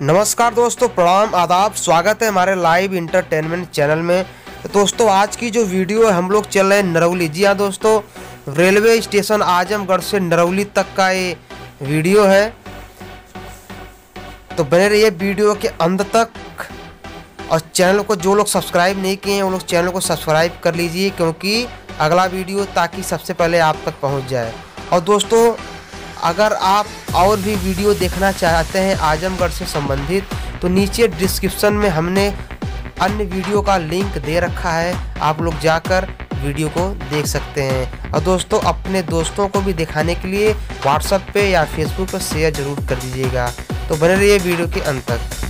नमस्कार दोस्तों, प्रणाम, आदाब। स्वागत है हमारे लाइव इंटरटेनमेंट चैनल में। तो दोस्तों आज की जो वीडियो है हम लोग चल रहे हैं नरौली। जी हाँ दोस्तों, रेलवे स्टेशन आजमगढ़ से नरौली तक का ये वीडियो है। तो बने रहिए वीडियो के अंत तक। और चैनल को जो लोग सब्सक्राइब नहीं किए हैं वो लोग चैनल को सब्सक्राइब कर लीजिए, क्योंकि अगला वीडियो ताकि सबसे पहले आप तक पहुँच जाए। और दोस्तों अगर आप और भी वीडियो देखना चाहते हैं आजमगढ़ से संबंधित, तो नीचे डिस्क्रिप्शन में हमने अन्य वीडियो का लिंक दे रखा है, आप लोग जाकर वीडियो को देख सकते हैं। और दोस्तों अपने दोस्तों को भी दिखाने के लिए व्हाट्सएप पे या फेसबुक पर शेयर ज़रूर कर दीजिएगा। तो बने रहिए वीडियो के अंत तक।